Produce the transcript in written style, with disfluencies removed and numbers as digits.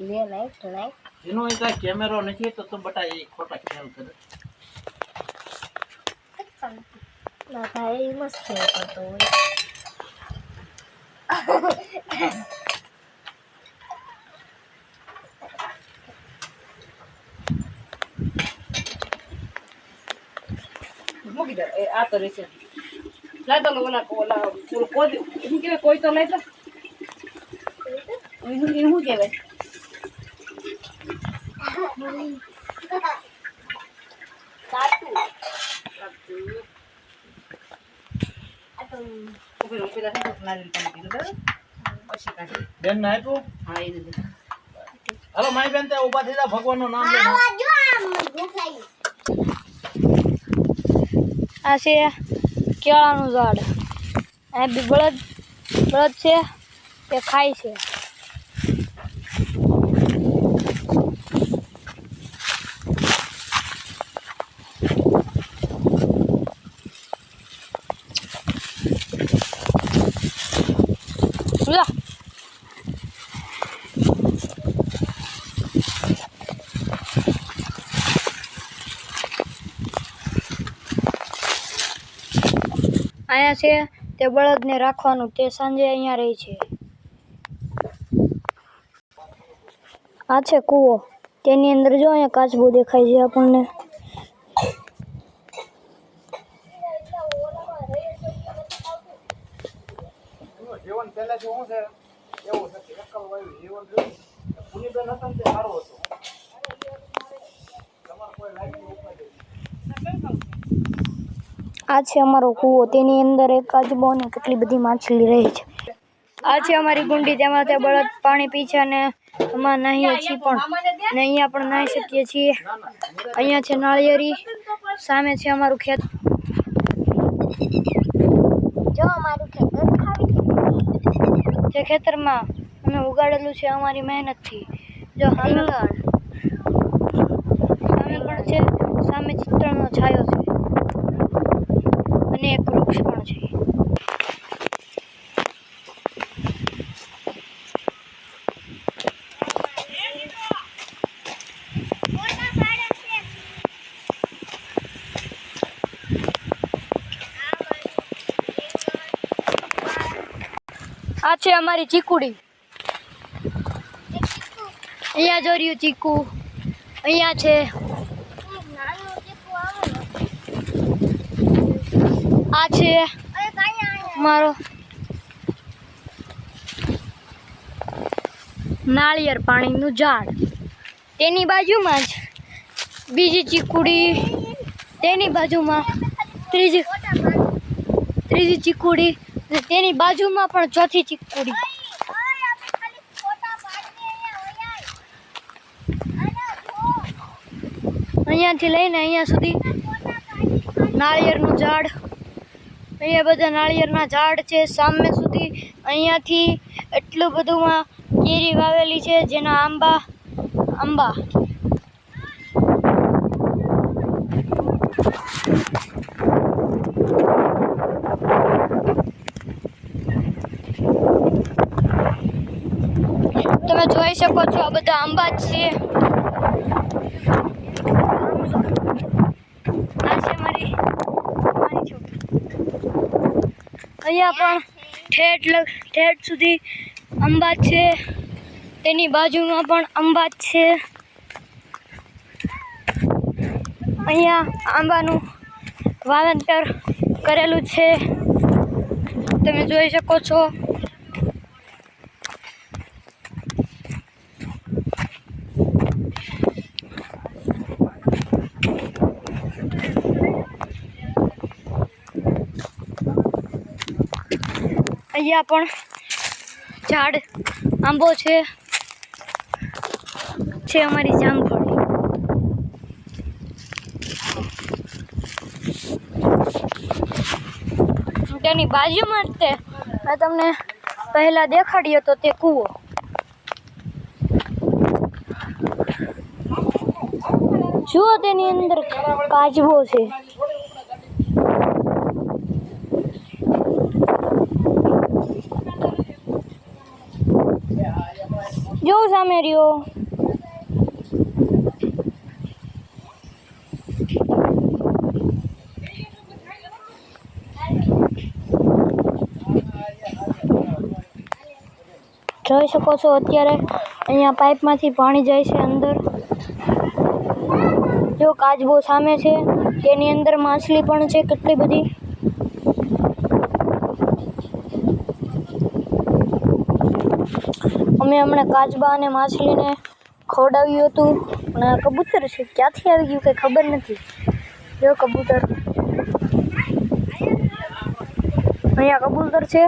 ले लाइट इनो इनका कैमरा नहीं तो तुम बता ये खोटा ख्याल कर ना भाई मस्त है तो મૂકી દે એ આ તો રહેશે લાય તો ઓલા શું કહેવાય કોઈ તો લઈ તો શું કહેવાય બેન ના આપ્યું હા એ દે હાલો મારી બેન તે ઊભા થઈ જા ભગવાનનું નામ લે આ છે કેળાનું ઝાડ આ બી બળદ છે તે ખાય છે અહીંયા છે તે બળદને રાખવાનું તે સાંજે અહીંયા રહે છે આ છે કૂવો તેની અંદર જો અહીંયા કાચબો દેખાય છે આપણને જીવન પહેલાથી શું છે એવું છે એકલ વાયુ જીવન રહ્યું પુની બેન હતા ને તે સારું હતું તમારે કોઈ લાઈટ ઉપાય આ છે અમારો કૂવો તેની અંદર એક કાચબો અને કેટલી બધી માછલી રહે છે આ છે અમારી ગુંડી તેમાં તે બળદ પાણી પી છે અને એમાં નાહીએ છીએ પણ ને અહીંયા પણ નાહી શકીએ છીએ અહીંયા છે નાળિયેરી સામે છે અમારું ખેત જો અમારું ખેતર જે ખેતરમાં અમે ઉગાડેલું છે અમારી મહેનતથી જો સામે પણ છે સામે ચિત્રનો છાયો છે અને એક વૃક્ષ પણ છે આ છે અમારી ચીકુડી અહીંયા જો રહ્યું ચીકુ અહીંયા છે આ છે મારો નાળિયેર પાણીનું ઝાડ તેની બાજુમાં જ બીજી ચીકુડી તેની બાજુમાં ત્રીજી ચીકુડી અને તેની બાજુમાં પણ ચોથી ચીકુડી અહીંયાથી લઈને અહીંયા સુધી નાળિયેરનું ઝાડ અહીંયા બધા નાળિયેરના ઝાડ છે સામે સુધી અહીંયાથી એટલું બધુંમાં કેરી વાવેલી છે જેના આંબા તમે જોઈ શકો છો આ બધા આંબા જ છે આ છે મારી છોકરી અહીંયા પણ ઠેઠ સુધી આંબા છે તેની બાજુમાં પણ આંબા છે અહીંયા આંબાનું વાવેતર કરેલું છે તમે જોઈ શકો છો અહીંયા પણ ઝાડ આંબો છે અમારી જામફળી તેની બાજુમાં જ તે મેં તમને પહેલા દેખાડ્યો તો તે કૂવો જુઓ તેની અંદર કાચબો છે જો સામે રહ્યો. જોઈ શકો છો અત્યારે અહીંયા પાઇપમાંથી પાણી જાય છે અંદર. જો કાચબો સામે છે, તેની અંદર માછલી પણ છે કેટલી બધી. અમે હમણાં કાચબા અને માછલીને ખવડાવ્યું હતું, અને આ કબૂતર છે, ક્યાંથી આવી ગયું કંઈ ખબર નથી. જો કબૂતર, અહીંયા કબૂતર છે.